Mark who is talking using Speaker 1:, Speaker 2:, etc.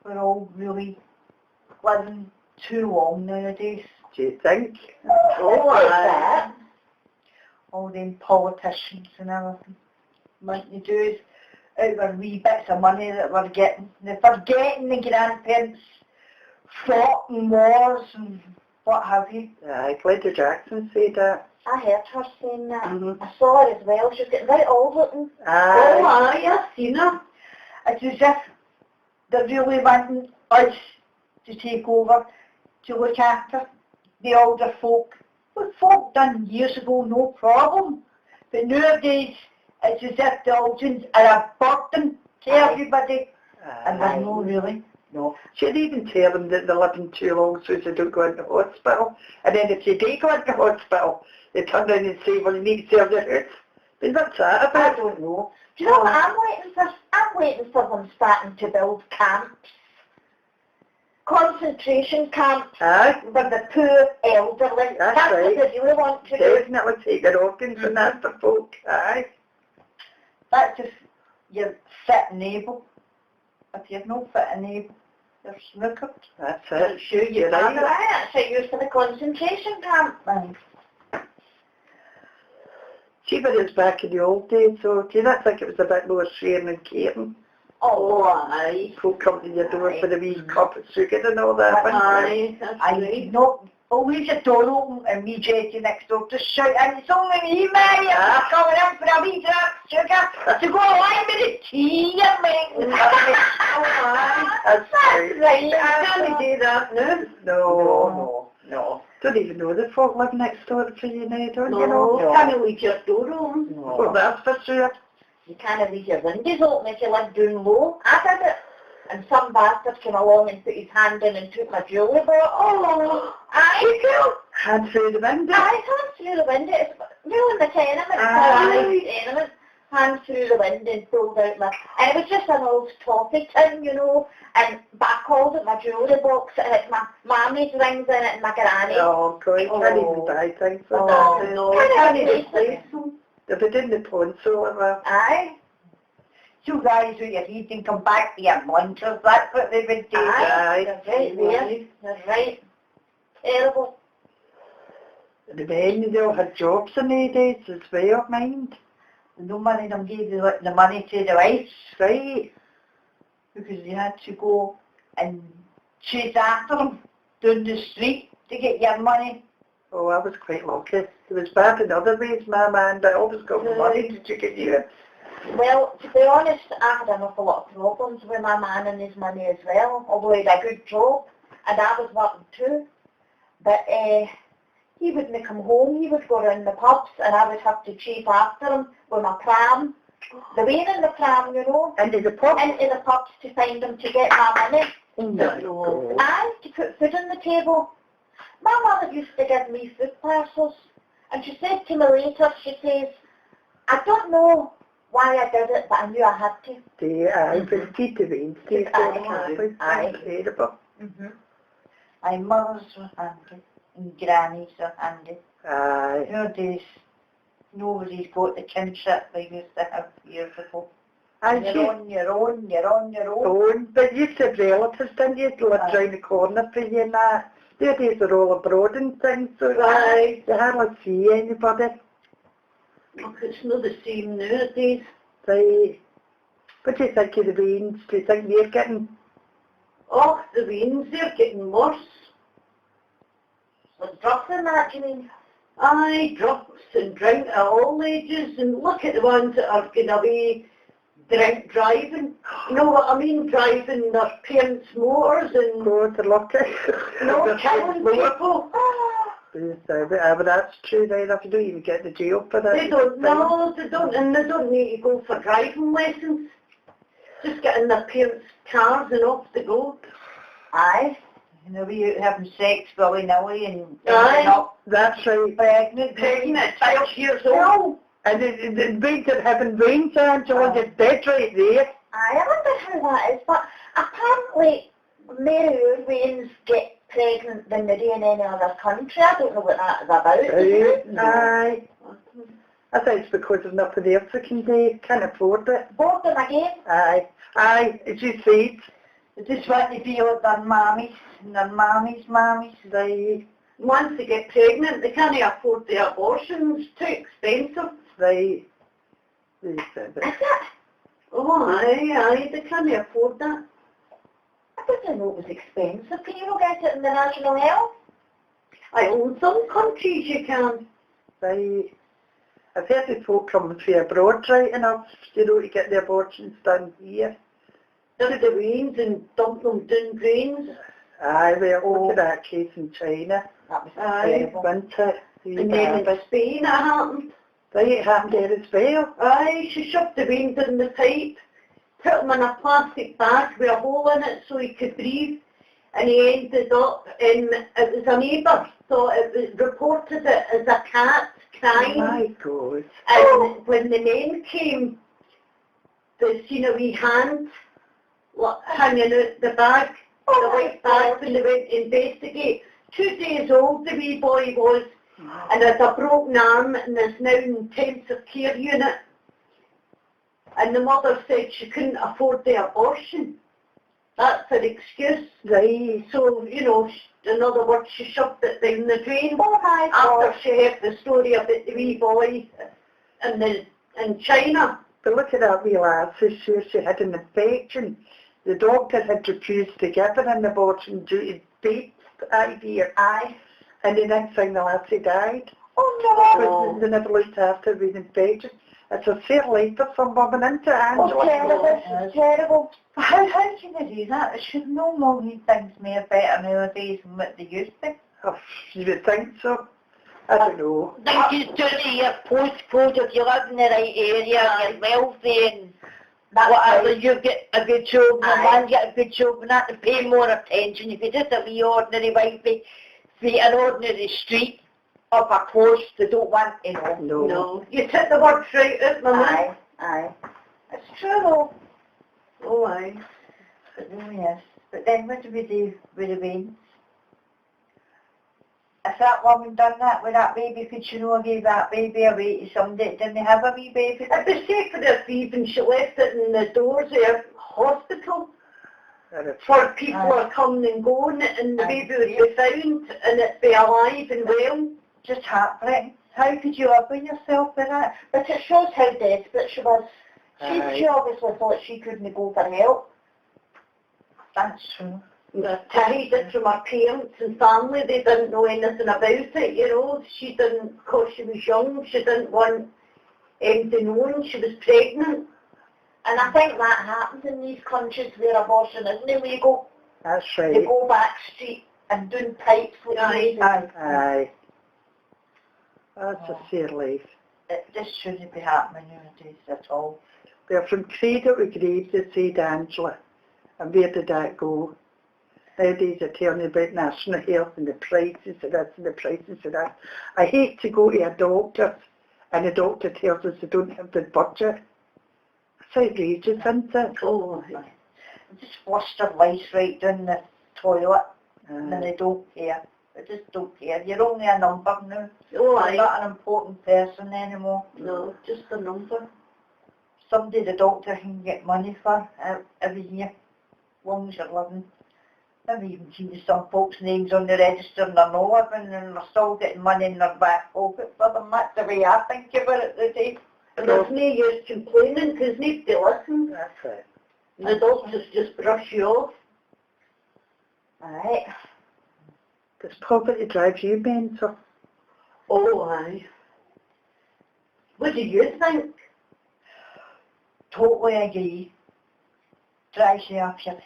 Speaker 1: we're all really living too long nowadays.
Speaker 2: Do you think?
Speaker 1: All them politicians and everything. What they do is, out of wee bits of money that we're getting, they're forgetting the grandparents fought in wars and what have you.
Speaker 2: Aye, Blether Jackson said that.
Speaker 3: I heard her saying that.
Speaker 2: Mm-hmm.
Speaker 3: I saw her as well. She was getting right old looking.
Speaker 2: Aye.
Speaker 3: I've seen her.
Speaker 1: It's as if they're really wanting us to take over, to look after the older folk. What folk done years ago, no problem. But nowadays, it's as if the Aldrins are a burden to everybody. And they're not really.
Speaker 2: No. She'd even tell them that they're living too long so they don't go into hospital. And then if they do go into hospital, they turn around and say, well, you need to serve the house. But what's that about?
Speaker 3: I don't know. Do you know what I'm waiting for? I'm waiting for them starting to build camps. Concentration camps for the poor elderly.
Speaker 2: That's
Speaker 3: what
Speaker 2: right.
Speaker 3: they really want to do.
Speaker 2: Definitely take their organs and that's the folk. Aye.
Speaker 1: That's if you're fit and able. If you're not fit and able, you're snookered.
Speaker 2: That's it.
Speaker 3: Sure, you're right. That's it. Used for the concentration camp.
Speaker 2: See, but it's back in the old days, so do you not think it was a bit more sharing and caring?
Speaker 3: Oh, aye.
Speaker 2: Folk come to your door for the wee cup of sugar and all that.
Speaker 3: Aye, that's right.
Speaker 1: Not always a door open and me Jetty next door just shout, and it's only me, Mary, I'm coming in for a wee drop of sugar to go along with the tea you're making.
Speaker 2: That's right.
Speaker 3: Right, can we do that now?
Speaker 2: No. Don't even know the folk live next door to you now, don't you know?
Speaker 3: No, can't leave your door open.
Speaker 2: No. Well, that's for sure.
Speaker 3: You can't leave your windows open if you live down low. I did it. And some bastard came along and put his hand in and took my jewellery box. Oh, aye, cool.
Speaker 2: Hand through the window?
Speaker 3: Aye, hand through the window. It's real in the tenement. Tenement. Hand through the window and pulled out my... And it was just an old toffee tin, you know, and back called it my jewellery box, and it's my mammy's rings in it and my granny.
Speaker 2: Oh, God, I can't even buy things for that.
Speaker 3: Oh, no, I can't even place them.
Speaker 2: They've been in the console of a...
Speaker 3: Aye.
Speaker 1: You guys with your heat and come back to your lunches, that's what they've been doing.
Speaker 3: Aye, that's right there. That's right. Terrible.
Speaker 2: The men, they all had jobs in the days as well, mind.
Speaker 1: No money them gave the money to the wives,
Speaker 2: Right.
Speaker 1: because you had to go and chase after them down the street to get your money.
Speaker 2: Oh, I was quite lucky. It was bad in other ways, my man, but I always got money to get you.
Speaker 3: Well, to be honest, I had an awful lot of problems with my man and his money as well, although he had a good job, and I was working too. But he wouldn't come home, he would go around the pubs, and I would have to chase after him with my pram. The way in the pram, you know.
Speaker 2: Into the pub?
Speaker 3: Into the pubs to find him to get my money.
Speaker 2: No.
Speaker 3: And to put food on the table. My mother used to give me food parcels, and she said to me later, she says, I don't know why I did it, but I knew I had to.
Speaker 2: Yeah, it was key to Wednesday.
Speaker 3: Aye.
Speaker 2: Incredible.
Speaker 1: My mothers were handy, and grannies were handy.
Speaker 2: Aye.
Speaker 1: Nowadays, nobody's got the kinship they used to have years ago.
Speaker 2: And
Speaker 1: You're on your own.
Speaker 2: But you said relatives, didn't you? They lived round the corner for you and that. Nowadays they're all abroad and things, so
Speaker 3: Aye.
Speaker 2: you hardly see anybody.
Speaker 3: Oh, it's not the same nowadays.
Speaker 2: Right. What do you think of the beans? Do you think they're getting...
Speaker 3: Oh, the beans, they're getting worse. So drugs and that, you mean? Aye, drugs and drink at all ages, and look at the ones that are going to be driving. You know what I mean? Driving their parents' motors and...
Speaker 2: God, they're lucky.
Speaker 3: No, killing people.
Speaker 2: But that's true, right? If you don't even get to jail for that.
Speaker 3: They don't, no, they don't, and they don't need to go for driving lessons. Just get in their parents' cars and off they go. Aye.
Speaker 1: And they'll be out having sex willy-nilly and
Speaker 3: Aye.
Speaker 2: That's right.
Speaker 1: pregnant
Speaker 3: Pregnant, 12 years old.
Speaker 2: And the beans are having brain cancer on the bed right there.
Speaker 3: I wonder how that is, but apparently Mary Waynes get pregnant than they do in any other country. I don't know what that is about.
Speaker 2: Aye. I think it's because there's nothing else they can do. Can't afford it.
Speaker 3: Both them again.
Speaker 2: Aye. As you said,
Speaker 1: They just want to be like their mammies and their mammies.
Speaker 2: Right,
Speaker 3: Once they get pregnant, they can't afford the abortions. Too expensive.
Speaker 2: right. They said
Speaker 3: Is
Speaker 2: it.
Speaker 3: it? Oh, aye, they can't afford that. I didn't know it was expensive. Can you not get it in the National Health? I in some countries you can.
Speaker 2: Right. I've heard of folk coming from abroad right enough, you know, to get the abortions done here.
Speaker 3: Does the veins and dump them down drains.
Speaker 2: Aye, we are looking at that case in China.
Speaker 1: That was
Speaker 3: Aye.
Speaker 1: terrible.
Speaker 2: Winter.
Speaker 3: And then in Spain it happened.
Speaker 2: Right, it happened there as well.
Speaker 3: Aye, she shoved the veins in the pipe, put him in a plastic bag with a hole in it so he could breathe, and he ended up in, it was a neighbour, so it was reported it as a cat
Speaker 2: Oh
Speaker 3: crying,
Speaker 2: my God.
Speaker 3: and when the men came, they seen a wee hand hanging out the bag, the white bag, when they went to investigate. 2 days old the wee boy was, and has a broken arm and is now in intensive care unit. And the mother said she couldn't afford the abortion. That's her excuse.
Speaker 2: Right.
Speaker 3: So, you know, in other words, she shoved it down the drain.
Speaker 1: Oh my God.
Speaker 3: After she heard the story about the wee boy in China.
Speaker 2: But look at that wee lass, she had an infection. The doctor had refused to give her an abortion due to Bates' idea.
Speaker 3: Aye.
Speaker 2: And the next thing the lassie died.
Speaker 1: Oh
Speaker 2: Because they never looked after with infection. It's a fair life for some woman, isn't it,
Speaker 1: no.
Speaker 2: Angela?
Speaker 1: Oh, terrible. It's terrible. How can they do that? It should know more these things more better nowadays than what they used to.
Speaker 2: Oh, you would think so. I don't know.
Speaker 4: Think you do your postcode if you live in the right area, your wealthy and whatever, you get a good job, and a man get a good job, and that to pay more attention. If you just a wee ordinary wifey, see an ordinary street up a close, they don't want to know.
Speaker 2: No.
Speaker 3: No. You took the words right out, Mama.
Speaker 1: Aye. It's true though.
Speaker 3: Oh, aye.
Speaker 1: It really is. But then what do we do with the veins? If that woman done that with that baby, could she not give that baby away to somebody that didn't have a wee baby?
Speaker 3: It was safe for her thief and she left it in the doors of her hospital for people are coming and going and the baby would be found and it'd be alive and well.
Speaker 1: Just heartbreaking. How could you live with yourself with that?
Speaker 3: But it shows how desperate she was.
Speaker 2: Aye.
Speaker 3: She obviously thought she couldn't go for help.
Speaker 1: That's true.
Speaker 3: To hide it from her parents and family, they didn't know anything about it, you know. She didn't, because she was young, she didn't want to know she was pregnant. And I think that happens in these countries where abortion isn't illegal.
Speaker 2: That's
Speaker 3: They
Speaker 2: right.
Speaker 3: go back street and doing pipes like crazy.
Speaker 2: Aye. That's a fair life.
Speaker 1: This shouldn't be happening nowadays at all.
Speaker 2: We're from cradle to grave, they said, Angela. And where did that go? Nowadays they're telling you about national health and the prices of this and the prices of that. I hate to go to a doctor and the doctor tells us they don't have the budget. It's outrageous, isn't it?
Speaker 3: Oh,
Speaker 1: They just flush their lice right down the toilet and they don't care. They just don't care. You're only a number now.
Speaker 3: oh,
Speaker 1: You're not an important person anymore.
Speaker 3: No, just a number.
Speaker 1: Somebody the doctor can get money for every year, as long as you're living. I've even seen some folks' names on the register and they're not living and they're still getting money in their back pocket for them. That's the way I think about it today.
Speaker 3: And there's no use complaining because nobody listens.
Speaker 2: That's it.
Speaker 3: The doctors just brush you off.
Speaker 1: Right.
Speaker 2: Does poverty drive you mental?
Speaker 3: Oh, aye. What do you think?
Speaker 1: Totally agree. Drives you off your